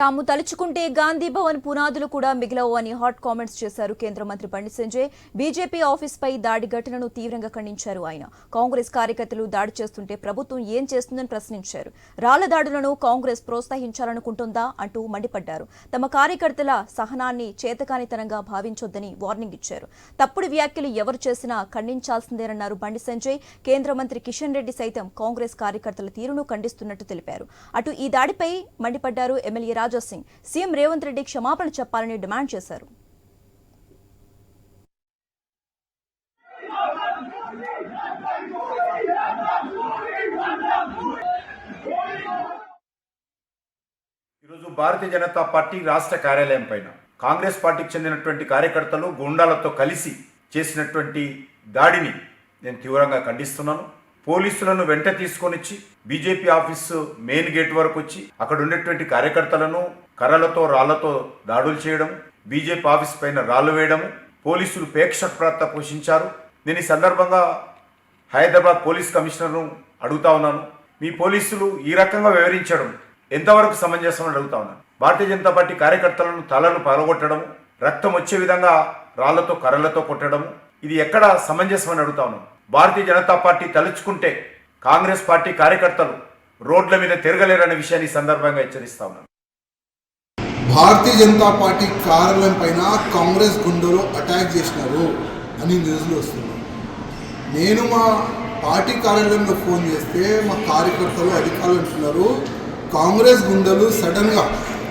తాము తలుచుకుంటే గాంధీ భవన్ పునాదులు కూడా మిగిలవు అని హాట్ కామెంట్స్ చేశారు కేంద్ర మంత్రి బండి సంజయ్. బీజేపీ ఆఫీస్పై దాడి ఘటనను తీవ్రంగా ఖండించారు ఆయన. కాంగ్రెస్ కార్యకర్తలు దాడి చేస్తుంటే ప్రభుత్వం ఏం చేస్తుందని ప్రశ్నించారు. రాళ్ల దాడులను కాంగ్రెస్ ప్రోత్సహించాలనుకుంటుందా అంటూ మండిపడ్డారు. తమ కార్యకర్తల సహనాన్ని చేతకానితనంగా భావించొద్దని వార్నింగ్ ఇచ్చారు. తప్పుడు వ్యాఖ్యలు ఎవరు చేసినా ఖండించాల్సిందేనన్నారు బండి సంజయ్. కేంద్ర మంత్రి కిషన్ రెడ్డి సైతం కాంగ్రెస్ కార్యకర్తల తీరును ఖండిస్తున్నట్టు తెలిపారు. అటు ఈ దాడిపై మండిపడ్డారు ఎమ్మెల్యే సింగ్. సీఎం రేవంత్ రెడ్డి క్షమాపణ చెప్పాలని డిమాండ్ చేశారు. ఈరోజు భారతీయ జనతా పార్టీ రాష్ట్ర కార్యాలయం పైన కాంగ్రెస్ పార్టీకి చెందినటువంటి కార్యకర్తలు గుండాలతో కలిసి చేసినటువంటి దాడిని నేను తీవ్రంగా ఖండిస్తున్నాను. పోలీసులను వెంట తీసుకొనిచ్చి బీజేపీ ఆఫీసు మెయిన్ గేట్ వరకు వచ్చి అక్కడ ఉండేటువంటి కార్యకర్తలను కర్రలతో రాళ్లతో దాడులు చేయడం, బీజేపీ ఆఫీస్ పైన రాళ్లు వేయడం, పోలీసులు ప్రేక్షపాత్ర పోషించారు. నేను ఈ సందర్భంగా హైదరాబాద్ పోలీస్ కమిషనర్ను అడుగుతా ఉన్నాను, మీ పోలీసులు ఈ రకంగా వివరించడం ఎంతవరకు సమంజసమని అడుగుతా ఉన్నాను. భారతీయ జనతా పార్టీ కార్యకర్తలను తలలు పగలగొట్టడం, రక్తం వచ్చే విధంగా రాళ్లతో కర్రలతో కొట్టడం, ఇది ఎక్కడ సమంజసమని అడుగుతా ఉన్నాను. భారతీయ జనతా పార్టీ తలుచుకుంటే కాంగ్రెస్ పార్టీ కార్యకర్తలు రోడ్ల మీద తిరగలేరనే విషయాన్ని ఈ సందర్భంగా హెచ్చరిస్తా ఉన్నాను. భారతీయ జనతా పార్టీ కార్యాలయం పైన కాంగ్రెస్ గుండెలు అటాక్ చేసినారు అని న్యూస్లు వస్తున్నాయి. నేను మా పార్టీ కార్యాలయంలో ఫోన్ చేస్తే మా కార్యకర్తలు అధికారులు అంటున్నారు, కాంగ్రెస్ గుండెలు సడన్గా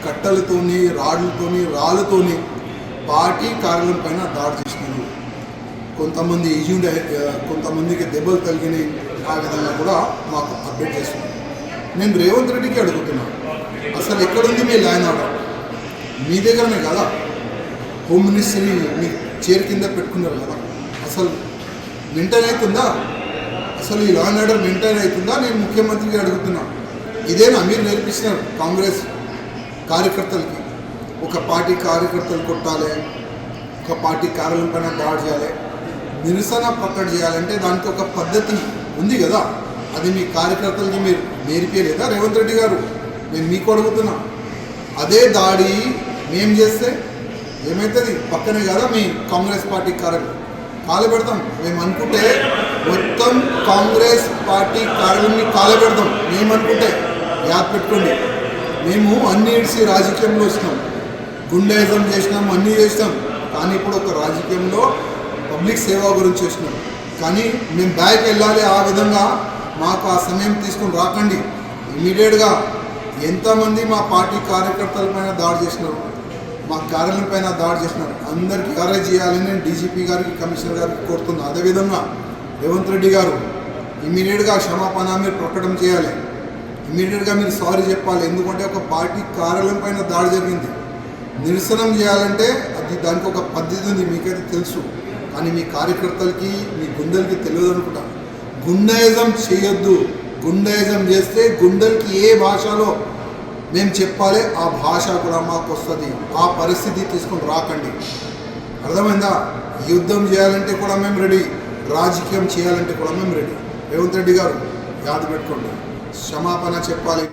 కట్టెలతోని రాళ్లతోని రాళ్ళతోని పార్టీ కార్యాలయం పైన దాడి చేసినారు. కొంతమంది కొంతమందికి దెబ్బలు తగిలినాయి. ఆ విధంగా కూడా మాకు అప్డేట్ చేస్తున్నారు. నేను రేవంత్ రెడ్డికి అడుగుతున్నాను, అసలు ఎక్కడుంది మీ లా అండ్ ఆర్డర్? మీ దగ్గరనే కదా హోమ్ మినిస్ట్రీ మీ చైర్ కింద పెట్టుకున్నారు కదా, అసలు మెయింటైన్ అవుతుందా? అసలు ఈ లా అండ్ ఆర్డర్ మెయింటైన్ అవుతుందా? నేను ముఖ్యమంత్రికి అడుగుతున్నాను. ఇదేనా మీరు నేర్పిస్తున్నారు కాంగ్రెస్ కార్యకర్తలకి? ఒక పార్టీ కార్యకర్తలు కొట్టాలి, ఒక పార్టీ కార్యాలయం పైన దాడి చేయాలి, నిరసన ప్రకటన చేయాలంటే దానికి ఒక పద్ధతి ఉంది కదా, అది మీ కార్యకర్తలకి మీరు నేర్పించలేదా రేవంత్ రెడ్డి గారు? నేను మీకు అడుగుతున్నా. అదే దాడి మేము చేస్తే ఏమవుతుంది? పక్కనే కదా మీ కాంగ్రెస్ పార్టీ కార్యాలయం కాలబెడతాం. మేము అనుకుంటే మొత్తం కాంగ్రెస్ పార్టీ కార్యాలయాన్ని కాలబెడతాం. మేము అనుకుంటే యాద్ పెట్టుకోండి, మేము అన్ని ఇడిసి రాజకీయంలో వచ్చినాం, గుండాయిజం చేసినాం, అన్నీ చేసినాం. కానీ ఇప్పుడు ఒక రాజకీయంలో పబ్లిక్ సేవ గురించి చేసినాం. కానీ మేము బ్యాక్ వెళ్ళాలి. ఆ విధంగా మాకు ఆ సమయం తీసుకొని రాకండి. ఇమీడియట్గా ఎంతమంది మా పార్టీ కార్యకర్తల పైన దాడి చేసినారు, మా కార్యాలయం పైన దాడి చేసినారు, అందరికీ అరెస్ట్ చేయాలని నేను డీజీపీ గారికి కమిషనర్ గారికి కోరుతున్నాను. అదేవిధంగా రేవంత్ రెడ్డి గారు ఇమీడియట్గా క్షమాపణ మీరు ప్రకటన చేయాలి. ఇమీడియట్గా మీరు సారీ చెప్పాలి. ఎందుకంటే ఒక పార్టీ కార్యాలయం పైన దాడి జరిగింది. నిరసనం చేయాలంటే అది దానికి ఒక పద్ధతి ఉంది, మీకైతే తెలుసు. కానీ మీ కార్యకర్తలకి మీ గుండెలకి తెలియదు అనుకుంటా. గుండాయిజం చేయొద్దు. గుండాయిజం చేస్తే గుండెలకి ఏ భాషలో మేము చెప్పాలి ఆ భాష కూడా మాకు వస్తుంది. ఆ పరిస్థితి తీసుకొని రాకండి. అర్థమైందా? యుద్ధం చేయాలంటే కూడా మేము రెడీ, రాజకీయం చేయాలంటే కూడా మేము రెడీ. రేవంత్ రెడ్డి గారు యాద పెట్టుకోండి, క్షమాపణ చెప్పాలి.